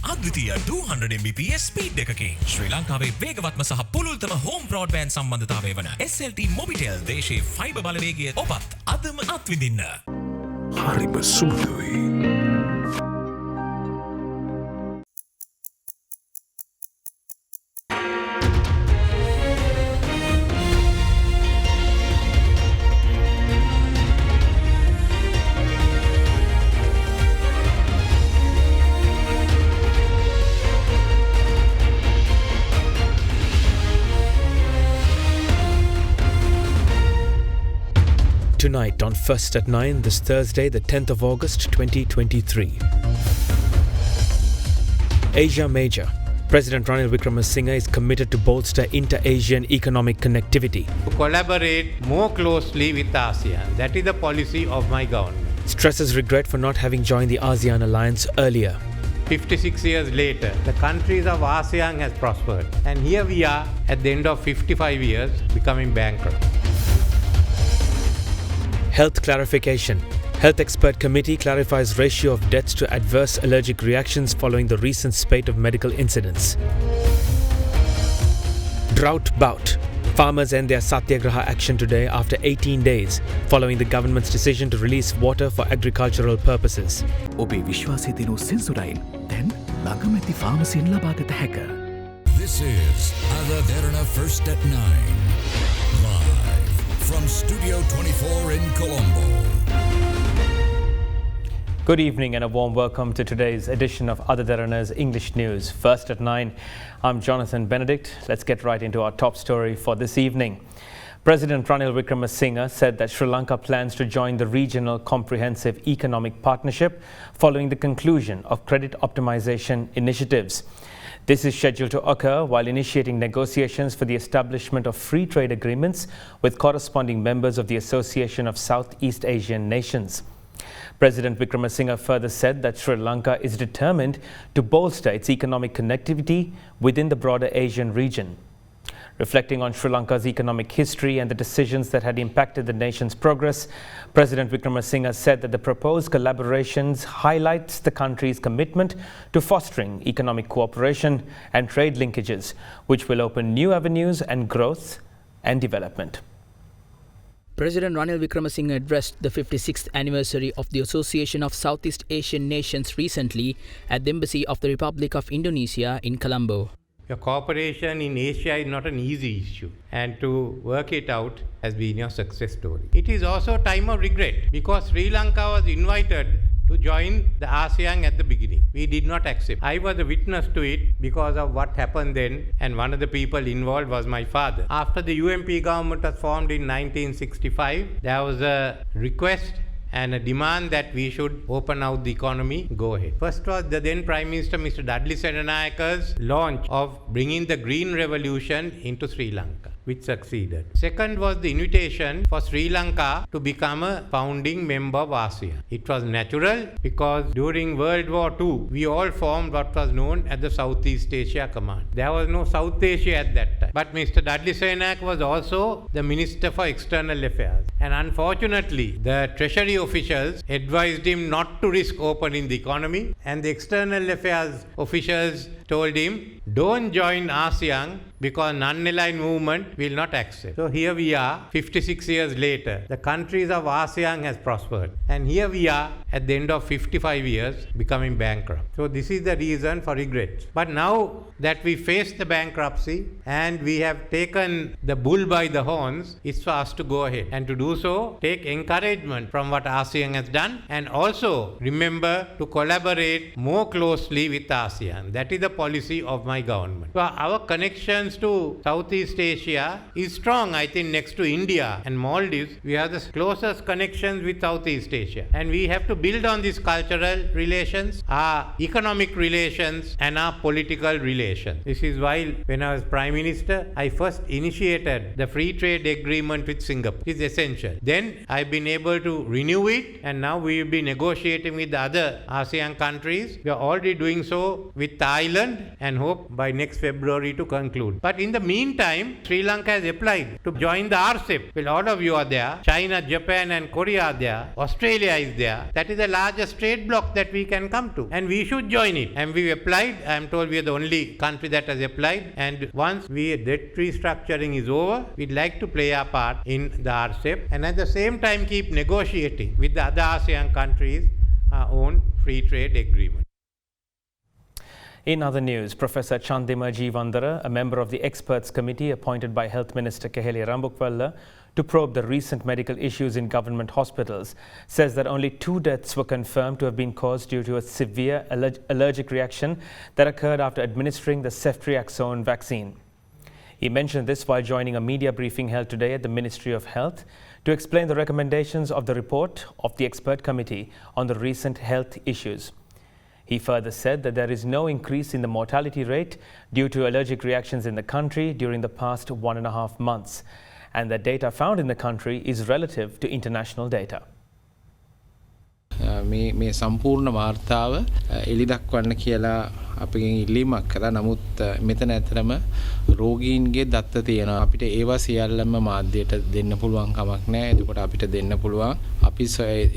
අද්විතීය 200 Mbps speed එකකින් ශ්‍රී ලංකාවේ වේගවත්ම සහ පුළුල්තම හෝම් බ්‍රෝඩ්බෑන්ඩ් සම්බන්ධතාවය වන SLT Mobitel දේශීය ෆයිබර් බලවේගය ඔබත් අදම අත්විඳින්න. හරිම සුදුයි. Tonight on First at 9, this Thursday, the 10th of August 2023. Asia Major. President Ranil Wickremesinghe is committed to bolster inter-Asian economic connectivity. To collaborate more closely with ASEAN. That is the policy of my government. Stresses regret for not having joined the ASEAN alliance earlier. 56 years later, the countries of ASEAN has prospered. And here we are at the end of 55 years becoming bankrupt. Health clarification. Health expert committee clarifies ratio of deaths to adverse allergic reactions following the recent spate of medical incidents. Drought bout. Farmers end their Satyagraha Action today after 18 days following the government's decision to release water for agricultural purposes. ඔබේ විශ්වාසය දිනු සෙන්සුරයින් දැන් ළඟමැති ෆාමසියෙන් ලබාගත හැක. This is AdaDerana First at 9. Live from Studio 24 in Colombo. Good evening and a warm welcome to today's edition of AdaDerana's English News. First at 9, I'm Jonathan Benedict. Let's get right into our top story for this evening. President Ranil Wickremesinghe said that Sri Lanka plans to join the Regional Comprehensive Economic Partnership following the conclusion of credit optimization initiatives. This is scheduled to occur while initiating negotiations for the establishment of free trade agreements with corresponding members of the Association of Southeast Asian Nations. President Wickremesinghe further said that Sri Lanka is determined to bolster its economic connectivity within the broader Asian region. Reflecting on Sri Lanka's economic history and the decisions that had impacted the nation's progress, President Wickremesinghe said that the proposed collaborations highlights the country's commitment to fostering economic cooperation and trade linkages, which will open new avenues and growth and development. President Ranil Wickremesinghe addressed the 56th anniversary of the Association of Southeast Asian Nations recently at the Embassy of the Republic of Indonesia in Colombo. Your cooperation in Asia is not an easy issue, and to work it out has been your success story. It is also a time of regret because Sri Lanka was invited to join the ASEAN at the beginning. We did not accept. I was a witness to it because of what happened then, and one of the people involved was my father. After the UMP government was formed in 1965, there was a request and a demand that we should open out the economy, go ahead. First was the then Prime Minister Mr. Dudley Senanayaka's launch of bringing the Green Revolution into Sri Lanka, which succeeded. Second was the invitation for Sri Lanka to become a founding member of ASEAN. It was natural because during World War II, we all formed what was known as the Southeast Asia Command. There was no South Asia at that time. But Mr. Dudley Senanayak was also the Minister for External Affairs. And unfortunately, the Treasury officials advised him not to risk opening the economy, and the External Affairs officials told him, don't join ASEAN because non-aligned movement will not accept. So here we are, 56 years later, the countries of ASEAN has prospered. And here we are at the end of 55 years becoming bankrupt. So this is the reason for regret. But now that we face the bankruptcy and we have taken the bull by the horns, it's for us to go ahead. And to do so, take encouragement from what ASEAN has done, and also remember to collaborate more closely with ASEAN. That is the policy of my government. So our connections to Southeast Asia is strong. I think next to India and Maldives, we have the closest connections with Southeast Asia. And we have to build on these cultural relations, our economic relations, and our political relations. This is why when I was Prime Minister, I first initiated the free trade agreement with Singapore. It's essential. Then I've been able to renew it, and now we will be negotiating with the other ASEAN countries. We are already doing so with Thailand learned and hope by next February to conclude. But in the meantime, Sri Lanka has applied to join the RCEP. Well, all of you are there. China, Japan and Korea are there. Australia is there. That is the largest trade bloc that we can come to. And we should join it. And we applied. I am told we are the only country that has applied. And once debt restructuring is over, we'd like to play our part in the RCEP. And at the same time keep negotiating with the other ASEAN countries our own free trade agreement. In other news, Professor Chandima Jeevandara, a member of the experts committee appointed by Health Minister Keheliya Rambukwalla to probe the recent medical issues in government hospitals, says that only 2 deaths were confirmed to have been caused due to a severe allergic reaction that occurred after administering the ceftriaxone vaccine. He mentioned this while joining a media briefing held today at the Ministry of Health to explain the recommendations of the report of the expert committee on the recent health issues. He further said that there is no increase in the mortality rate due to allergic reactions in the country during the past 1.5 months, and that data found in the country is relative to international data. මේ සම්පූර්ණ වාර්තාව එළි දක්වන්න කියලා අපගෙන් ඉල්ලීමක් කරා. නමුත් මෙතන ඇතරම රෝගීන්ගේ දත්ත තියෙනවා. අපිට ඒවා සියල්ලම මාධ්‍යයට දෙන්න පුළුවන් කමක් නැහැ. එතකොට අපිට දෙන්න පුළුවන් අපි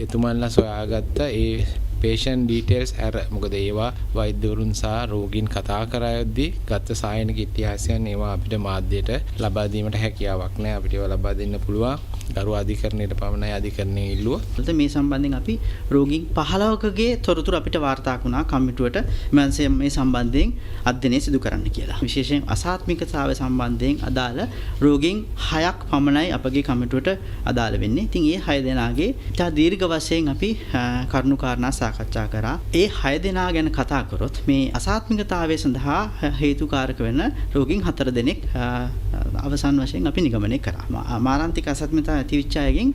එතුමන්ලා සොයාගත්ත ඒ patient details error. මොකද ඒවා වෛද්‍යවරුන් සහ රෝගීන් කතා කරද්දී ගත්ත සායනික ඉතිහාසයන් ඒවා අපිට මාධ්‍යයට ලබා දීමට හැකියාවක් නැහැ. අපිට ඒවා ලබා දෙන්න පුළුවන් ගරු අධිකරණයට පමණයි අධිකරණයේ ඉල්ලුව. මේ සම්බන්ධයෙන් අපි රෝගීන් 15කගේ තොරතුරු අපිට වාර්තා වුණා කමිටුවට මේ සම්බන්ධයෙන් අධ්‍යයනය සිදු කරන්න කියලා. විශේෂයෙන් අසාත්මිකතාවය සම්බන්ධයෙන් අදාළ රෝගීන් 6ක් පමණයි අපගේ කමිටුවට අදාළ වෙන්නේ. ඉතින් මේ 6 දෙනාගේ ඉතා දීර්ඝ වශයෙන් අපි කරුණු කාරණා සාකච්ඡා කරා. ඒ 6 දෙනා ගැන කතා කරොත් මේ අසාත්මිකතාවය සඳහා හේතුකාරක වෙන රෝගීන් 4 දෙනෙක් අවසන් වශයෙන් අපි නිගමනය කරා. මාරාන්තික අසාත්මිකතාවය ඇතිවෙච්ච අයගෙන්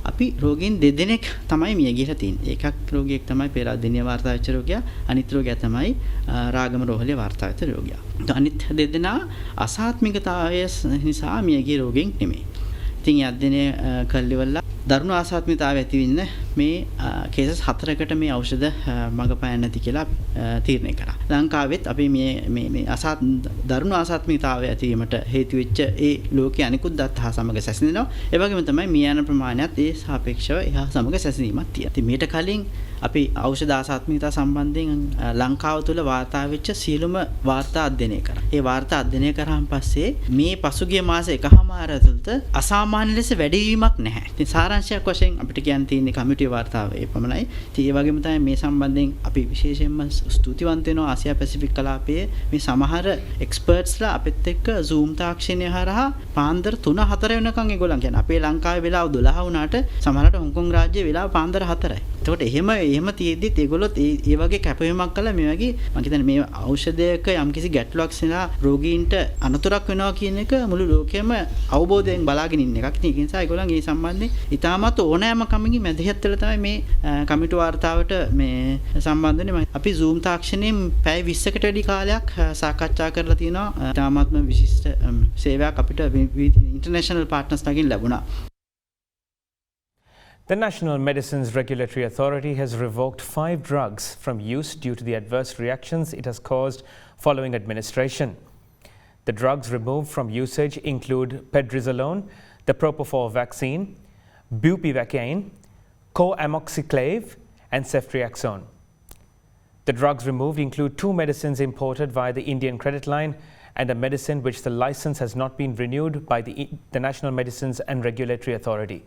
අපි රෝගීන් 2 දෙනෙක් තමයි මිය ගිහලා තියෙන්නේ. එකක් රෝගියෙක් තමයි පෙරාදෙනිය වාර්තා වෙච්ච රෝගියා. අනිත් රෝගියා තමයි රාගම රෝහලේ වාර්තා වෙච්ච රෝගියා. අනිත් 2 දෙනා අසාත්මිකතාවය නිසා මිය ගිය රෝගීන් නෙමෙයි. ඉතින් අධ්‍යයනය කළේවලා දරුණු ආසාත්මිකතාවය ඇති වෙන්න මේ කේසස් 4කට මේ ඖෂධ මඟ පායන්නේ නැති කියලා තීරණය කරා. ලංකාවෙත් අපි මේ දරුණු ආසාත්මිකතාවය ඇතිවීමට හේතු වෙච්ච ඒ ලෝකයේ අනිකුත් දත් හා සමග සැසඳෙනවා. ඒ වගේම තමයි මිය යන ප්‍රමාණයත් ඒ සාපේක්ෂව එහා සමග සැසඳීමක් තියෙනවා. ඉතින් මීට කලින් අපි ඖෂධ ආසාත්මිකතාව සම්බන්ධයෙන් ලංකාව තුළ වාර්තා වෙච්ච සියලුම වාර්තා අධ්‍යයනය කරා. ඒ වාර්තා අධ්‍යයනය කරාන් පස්සේ මේ පසුගිය මාස එකහමාර ඇතුළත අසාමාන්‍ය ලෙස වැඩිවීමක් නැහැ. ඉතින් සාරාංශයක් වශයෙන් අපිට කියන්න තියෙන්නේ කමිටුවේ වාර්තාව ඒ පමණයි. ඉතින් ඒ වගේම තමයි මේ සම්බන්ධයෙන් අපි විශේෂයෙන්ම ස්තුතිවන්ත වෙනවා ආසියා පැසිෆික් කලාපයේ මේ සමහර එක්ස්පර්ට්ස්ලා අපිත් එක්ක Zoom තාක්ෂණය හරහා පාන්දර 3-4 වෙනකන් ඒගොල්ලන් කියන්නේ අපේ ලංකාවේ වෙලාව 12 වුණාට සමහරට හොංකොං රාජ්‍යයේ වෙලාව පාන්දර 4යි. එතකොට එහෙම තියෙද්දිත් ඒගොල්ලොත් ඒ වගේ කැපවීමක් කළා මේ වගේ මම හිතන්නේ මේ ඖෂධයක යම්කිසි ගැටලුවක් සඳහා රෝගීන්ට අනතුරක් වෙනවා කියන එක මුළු ලෝකෙම අවබෝධයෙන් බලාගෙන ඉන්න එකක්. ඒ නිසා ඒගොල්ලන් මේ සම්බන්ධයෙන් ඉතාමත් ඕනෑම කමකින් මැදිහත් වෙලා තමයි මේ කමිටු වාර්තාවට මේ සම්බන්ධ වෙන්නේ. අපි Zoom තාක්ෂණයෙන් පැය 20කට වැඩි කාලයක් සාකච්ඡා කරලා තියෙනවා. ඉතාමත්ම විශිෂ්ට සේවයක් අපිට ඉන්ටර්නැෂනල් පාර්ට්නර්ස් ලාගෙන් ලැබුණා. The National Medicines Regulatory Authority has revoked 5 drugs from use due to the adverse reactions it has caused following administration. The drugs removed from usage include prednisolone, the propofol vaccine, bupivacaine, coamoxiclave, and ceftriaxone. The drugs removed include 2 medicines imported via the Indian credit line and a medicine which the license has not been renewed by the National Medicines and Regulatory Authority.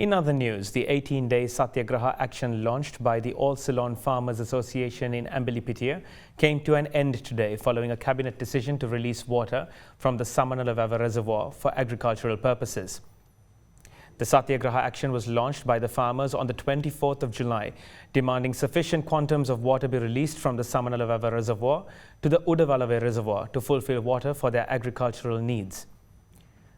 In other news, the 18-day Satyagraha Action launched by the All Ceylon Farmers Association in Ambalipitia came to an end today following a cabinet decision to release water from the Samanalavawa reservoir for agricultural purposes. The Satyagraha Action was launched by the farmers on the 24th of July, demanding sufficient quantums of water be released from the Samanalavawa reservoir to the Udavalave reservoir to fulfill water for their agricultural needs.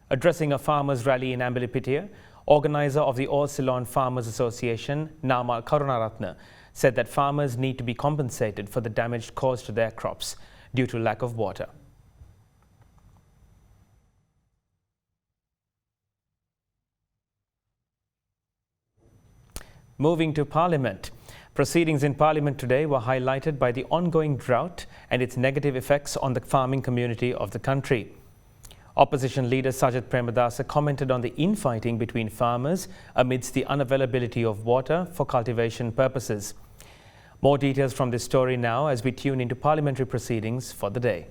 Addressing a farmers' rally in Ambalipitia, organizer of the All Ceylon Farmers Association, Namal Karunaratna, said that farmers need to be compensated for the damage caused to their crops due to lack of water. Moving to Parliament, Proceedings in Parliament today were highlighted by the ongoing drought and its negative effects on the farming community of the country. Opposition leader Sajid Premadasa commented on the infighting between farmers amidst the unavailability of water for cultivation purposes. More details from this story now as we tune into parliamentary proceedings for the day.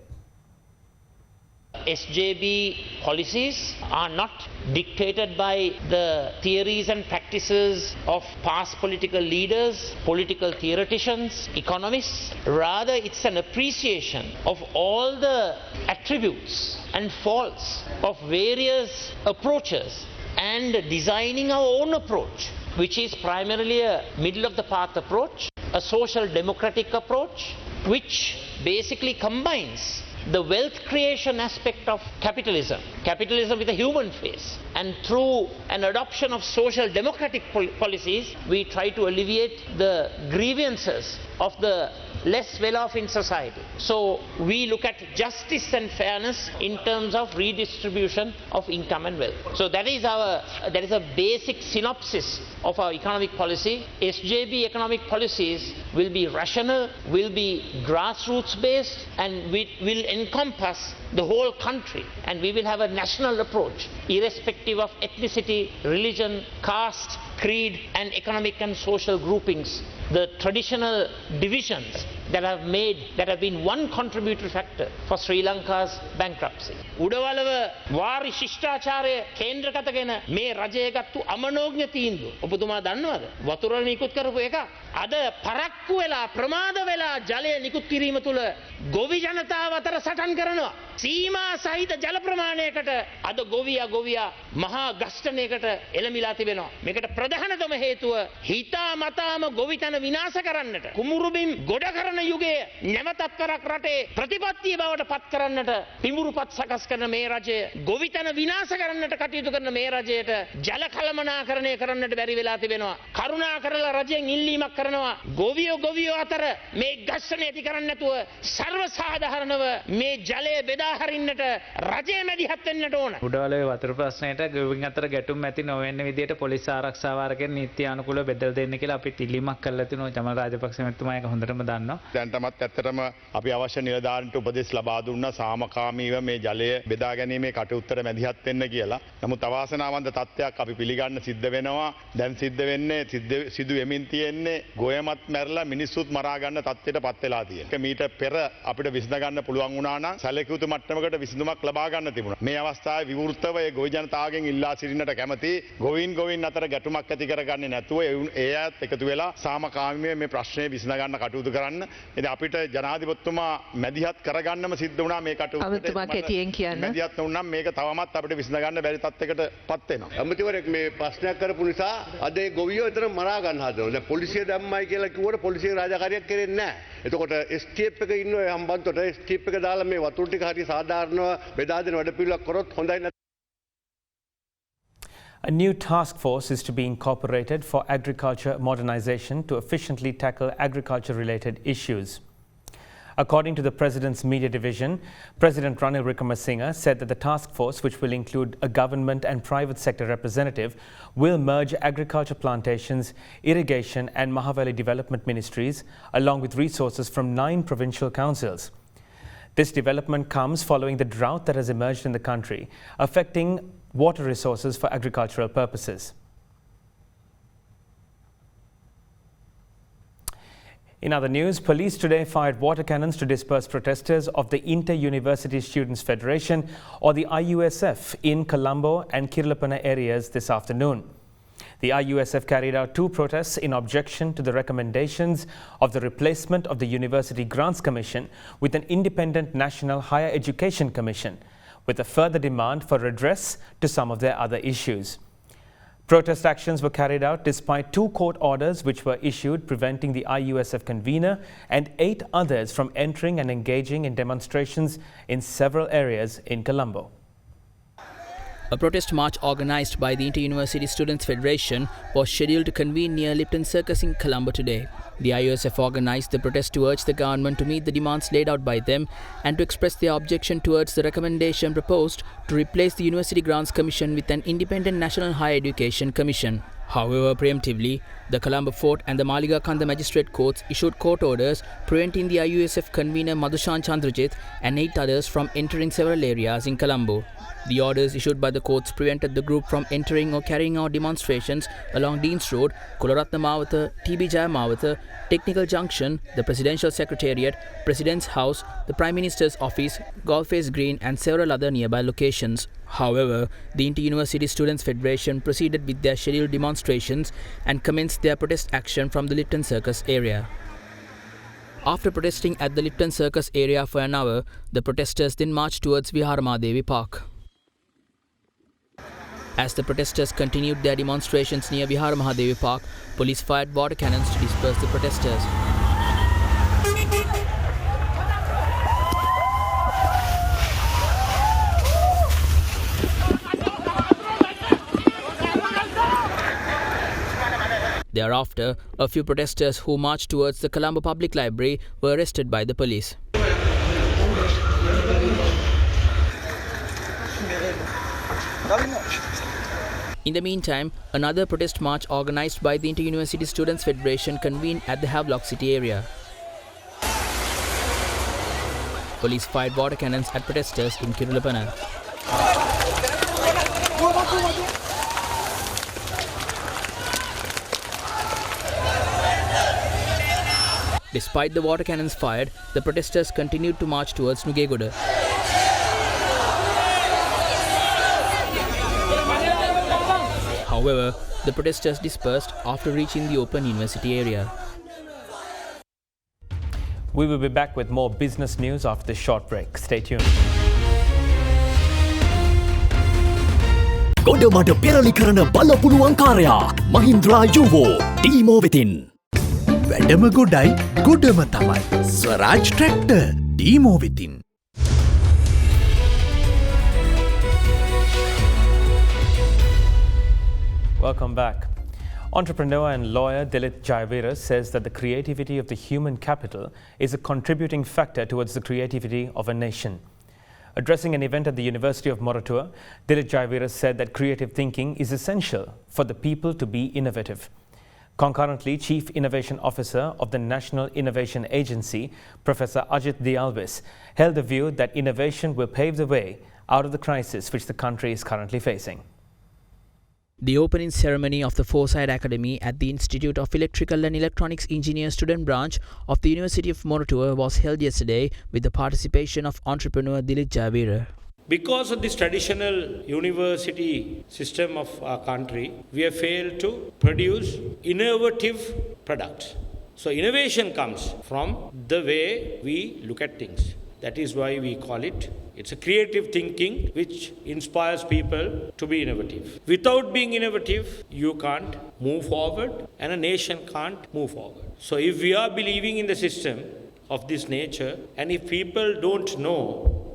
SJB policies are not dictated by the theories and practices of past political leaders, political theoreticians, economists. Rather, it's an appreciation of all the attributes and faults of various approaches and designing our own approach, which is primarily a middle-of-the-path approach, a social democratic approach, which basically combines the wealth creation aspect of capitalism with a human face, and through an adoption of social democratic policies, we try to alleviate the grievances of the less well-off in society. So we look at justice and fairness in terms of redistribution of income and wealth. So that is a basic synopsis of our economic policy. SJB economic policies will be rational, will be grassroots based, and will encompass the whole country, and we will have a national approach irrespective of ethnicity, religion, caste, creed and economic and social groupings. The traditional divisions that have been one contributory factor for Sri Lanka's bankruptcy. උඩවලව වාරි ශිෂ්ටාචාරය කේන්ද්‍රගතගෙන මේ රජය ගත්තු අමනෝඥ තීන්දුව ඔබතුමා දන්නවද? වතුර නිකුත් කරපු එක අද පරක්කු වෙලා ප්‍රමාද වෙලා ජලය නිකුත් කිරීම තුල ගොවි ජනතාව අතර සටන් කරනවා. සීමා සහිත ජල ප්‍රමාණයකට අද ගොවියා මහා ගස්ඨණයකට එළඹිලා තිබෙනවා. මේකට ප්‍රධානතම හේතුව හිතා මතාම ගොවිතැන විනාශ කරන්නට කුමුරුබිම් ගොඩ කරන යුගයේ නැවතත් කරක් රටේ ප්‍රතිපත්තිය බවට පත් කරන්නට පිඹුරුපත් සකස් කරන මේ රජය ගොවිතැන විනාශ කරන්නට කටයුතු කරන මේ රජයට ජල කළමනාකරණය කරන්නට බැරි වෙලා තිබෙනවා. කරුණා කරලා රජයෙන් ඉල්ලීමක් කරනවා ගොවියෝ අතර මේ ඝර්ෂණ ඇති කරන්නේ නැතුව සර්ව සාධාරණව මේ ජලය බෙදා හරින්නට රජය මැදිහත් වෙන්නට ඕන. උඩවලේ වතුර ප්‍රශ්නයට ගොවින් අතර ගැටුම් ඇති නොවෙන්න විදියට පොලිස් ආරක්ෂාව අරගෙන නීත්‍යානුකූලව බෙදලා දෙන්න කියලා අපි ඉල්ලීමක් කළා තිනවා. ජමල් රාජපක්ෂ මහත්මයා ඒක හොඳටම දන්නවා. දැන්ටමත් ඇත්තටම අපි අවශ්‍ය නිලධාරීන්ට උපදෙස් ලබා දුන්නා සාමකාමීව මේ ජලය බෙදා ගැනීමේ කටයුත්තට මැදිහත් වෙන්න කියලා. නමුත් අවාසනාවන්ත තත්ත්වයක් අපි පිළිගන්න සිද්ධ වෙනවා. දැන් සිද්ධ වෙන්නේ සිදු වෙමින් තියෙන්නේ ගොයමත් මැරලා මිනිස්සුත් මරා ගන්න තත්ත්වයට පත් වෙලා තියෙනවා. මීට පෙර අපිට විසඳ ගන්න පුළුවන් වුණා නම් සැලකියුතු මට්ටමකට විසඳුමක් ලබා ගන්න තිබුණා. මේ අවස්ථාවේ විවෘතව ඒ ගොවි ජනතාවගෙන් ඉල්ලා සිටින්නට කැමැති ගොවීන් අතර ගැටුමක් ඇති කරගන්නේ නැතුව ඒ අයත් එකතු වෙලා සාමකාමීව මේ ප්‍රශ්නේ විසඳ ගන්න කටයුතු කරන්න. ඉතින් අපිට ජනාධිපතිතුමා මැදිහත් කරගන්නම සිද්ධ වුණා මේ කටයුතු. අවතුමා කෙටියෙන් කියන්න. මැදිහත් වුණා නම් මේක තවමත් අපිට විසඳ ගන්න බැරි තත්යකට පත් වෙනවා. අමතිවරයෙක් මේ ප්‍රශ්නයක් කරපු නිසා අද ඒ ගොවියෝ එතන මරා ගන්න හදනවා. දැන් පොලිසිය දැම්මයි කියලා කිව්වට පොලිසිය රාජකාරියක් කරන්නේ නැහැ. එතකොට STF එක ඉන්නවා හම්බන්තොට STF එක දාලා මේ වතුර ටික හරිය සාධාරණව බෙදා දෙන වැඩපිළිවෙලක් කරොත් හොඳයි. A new task force is to be incorporated for agriculture modernization to efficiently tackle agriculture-related issues. According to the President's media division, President Ranil Wickremesinghe said that the task force, which will include a government and private sector representative, will merge agriculture plantations, irrigation and Mahaveli development ministries, along with resources from 9 provincial councils. This development comes following the drought that has emerged in the country, affecting water resources for agricultural purposes. In other news, police today fired water cannons to disperse protesters of the Inter-University Students' Federation, or the IUSF, in Colombo and Kirlapana areas this afternoon. The IUSF carried out 2 protests in objection to the recommendations of the replacement of the University Grants Commission with an independent National Higher Education Commission, with a further demand for redress to some of their other issues. Protest actions were carried out despite 2 court orders which were issued preventing the IUSF convener and 8 others from entering and engaging in demonstrations in several areas in Colombo. A protest march organised by the Inter-University Students' Federation was scheduled to convene near Lipton Circus in Colombo today. The IUSF organised the protest to urge the government to meet the demands laid out by them and to express their objection towards the recommendation proposed to replace the University Grants Commission with an independent National Higher Education Commission. However, preemptively, the Colombo Fort and the Maliga Kanda Magistrate Courts issued court orders preventing the IUSF convener Madhushan Chandrajit and 8 others from entering several areas in Colombo. The orders issued by the courts prevented the group from entering or carrying out demonstrations along Deans Road, Kularatna Mawatha, TB Jaya Mawatha, Technical Junction, the Presidential Secretariat, President's House, the Prime Minister's Office, Golface Green and several other nearby locations. However, the Inter-University Students' Federation proceeded with their scheduled demonstrations and commenced their protest action from the Lipton Circus area. After protesting at the Lipton Circus area for an hour, the protesters then marched towards Viharamadevi Park. As the protesters continued their demonstrations near Viharamadevi Park, police fired water cannons to disperse the protesters. Thereafter, a few protesters who marched towards the Colombo Public Library were arrested by the police. In the meantime, another protest march organized by the Inter-University Students' Federation convened at the Havelock City area. Police fired water cannons at protesters in Kirulapana. Despite the water cannons fired, the protesters continued to march towards Nugegoda. However, the protesters dispersed after reaching the open university area. We will be back with more business news after this short break. Stay tuned. ගොඩමඩ පෙරලි කරන බලපුළුවන්කාරයා මහින්ද්‍රා යුවෝ ටීමෝ වෙතින්. වැඩම ගොඩයි ගොඩම තමයි ස්වරාජ් tractor ටීමෝ වෙතින්. Welcome back. Entrepreneur and lawyer Dilip Jayavira says that the creativity of the human capital is a contributing factor towards the creativity of a nation. Addressing an event at the University of Moratuwa, Dilip Jayavira said that creative thinking is essential for the people to be innovative. Concurrently, Chief Innovation Officer of the National Innovation Agency, Professor Ajit Dialvis, held the view that innovation will pave the way out of the crisis which the country is currently facing. The opening ceremony of the Foresight Academy at the Institute of Electrical and Electronics Engineers student branch of the University of Moratuwa was held yesterday with the participation of entrepreneur Dilip Jayavira. Because of this traditional university system of our country, we have failed to produce innovative products. So innovation comes from the way we look at things. That is why we call it's a creative thinking which inspires people to be innovative. Without being innovative, you can't move forward and a nation can't move forward. So if we are believing in the system of this nature and if people don't know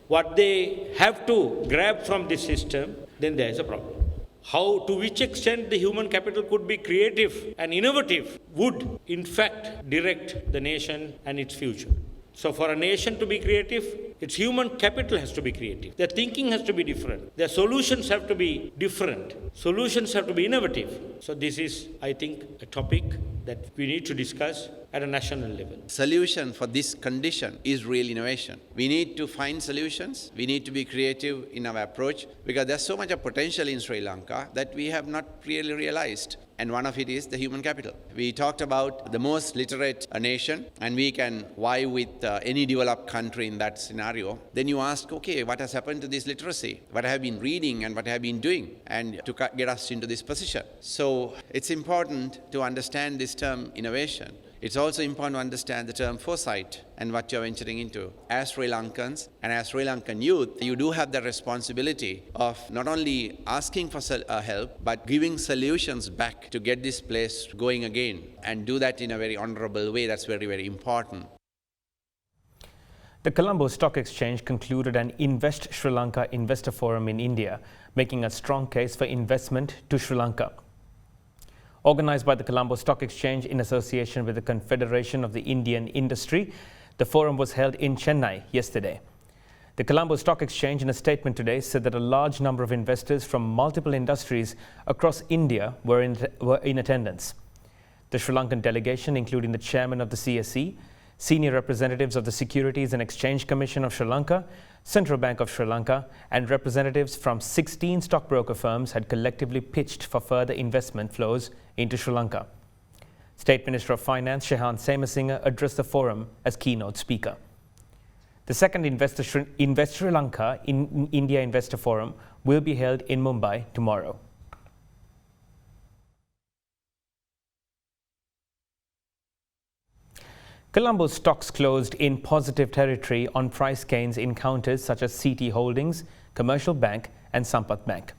what they have to grab from this system, then there is a problem. How, to which extent the human capital could be creative and innovative would in fact direct the nation and its future. So for a nation to be creative, its human capital has to be creative. Their thinking has to be different. Their solutions have to be different. Solutions have to be innovative. So this is, I think, a topic that we need to discuss at a national level. Solution for this condition is real innovation. We need to find solutions. We need to be creative in our approach because there's so much of potential in Sri Lanka that we have not really realized. And one of it is the human capital. We talked about the most literate nation, and we can vie with any developed country in that scenario. Then you ask, okay, what has happened to this literacy? What I have been reading and what I have been doing, and to get us into this position. So it's important to understand this term innovation. It's also important to understand the term foresight and what you're venturing into. As Sri Lankans and as Sri Lankan youth, you do have the responsibility of not only asking for help, but giving solutions back to get this place going again and do that in a very honorable way. That's very, very important. The Colombo Stock Exchange concluded an Invest Sri Lanka Investor Forum in India, making a strong case for investment to Sri Lanka. Organised by the Colombo Stock Exchange in association with the Confederation of the Indian Industry, the forum was held in Chennai yesterday. The Colombo Stock Exchange, in a statement today, said that a large number of investors from multiple industries across India were in attendance. The Sri Lankan delegation, including the chairman of the CSE, senior representatives of the Securities and Exchange Commission of Sri Lanka, Central Bank of Sri Lanka, and representatives from 16 stockbroker firms had collectively pitched for further investment flows into Sri Lanka. State Minister of Finance Shehan Semasinga addressed the forum as keynote speaker. The second Invest Sri Lanka in India Investor Forum will be held in Mumbai tomorrow. Colombo stocks closed in positive territory on price gains in counters such as CT Holdings, Commercial Bank and Sampath Bank.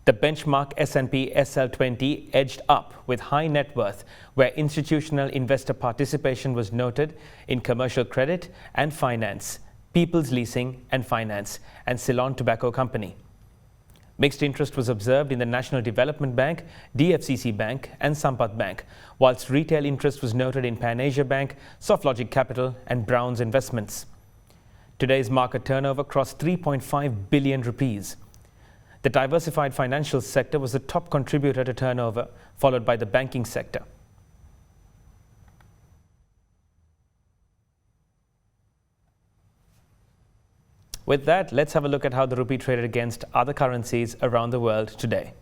The benchmark S&P SL20 edged up with high net worth, where institutional investor participation was noted in commercial credit and finance, People's Leasing and Finance, and Ceylon Tobacco Company. Mixed interest was observed in the National Development Bank, DFCC Bank and Sampath Bank, whilst retail interest was noted in Pan Asia Bank, SoftLogic Capital and Brown's Investments. Today's market turnover crossed 3.5 billion rupees. The diversified financial sector was the top contributor to turnover, followed by the banking sector. With that, let's have a look at how the rupee traded against other currencies around the world today.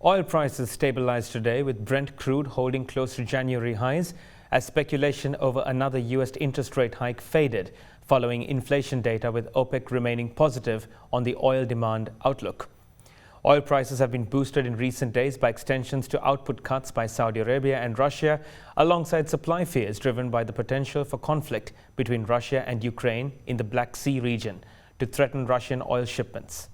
Oil prices stabilized today, with Brent crude holding close to January highs as speculation over another US interest rate hike faded following inflation data, with OPEC remaining positive on the oil demand outlook. Oil prices have been boosted in recent days by extensions to output cuts by Saudi Arabia and Russia, alongside supply fears driven by the potential for conflict between Russia and Ukraine in the Black Sea region to threaten Russian oil shipments.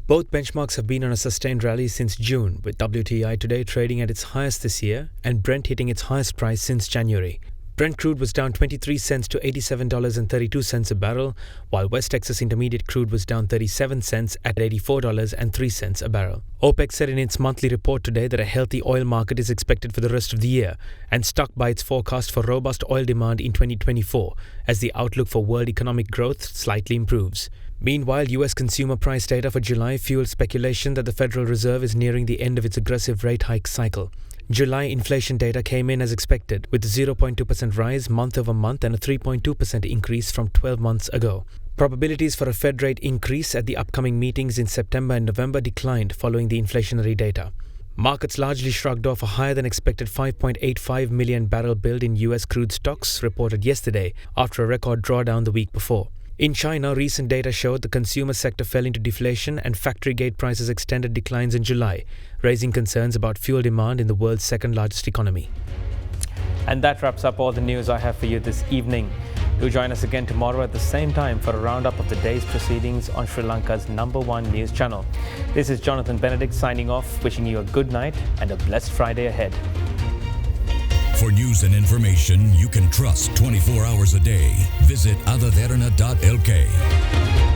Both benchmarks have been on a sustained rally since June, with WTI today trading at its highest this year and Brent hitting its highest price since January. Brent crude was down 23 cents to $87.32 a barrel, while West Texas Intermediate crude was down 37 cents at $84.03 a barrel. OPEC said in its monthly report today that a healthy oil market is expected for the rest of the year and stuck by its forecast for robust oil demand in 2024 as the outlook for world economic growth slightly improves. Meanwhile, US consumer price data for July fueled speculation that the Federal Reserve is nearing the end of its aggressive rate hike cycle. July inflation data came in as expected, with a 0.2% rise month over month and a 3.2% increase from 12 months ago. Probabilities for a Fed rate increase at the upcoming meetings in September and November declined following the inflationary data. Markets largely shrugged off a higher than expected 5.85 million barrel build in US crude stocks reported yesterday after a record drawdown the week before. In China, recent data showed the consumer sector fell into deflation and factory gate prices extended declines in July, raising concerns about fuel demand in the world's second largest economy. And that wraps up all the news I have for you this evening. Do join us again tomorrow at the same time for a roundup of the day's proceedings on Sri Lanka's #1 news channel. This is Jonathan Benedict signing off, wishing you a good night and a blessed Friday ahead. For news and information you can trust 24 hours a day, visit AdaDerana.lk.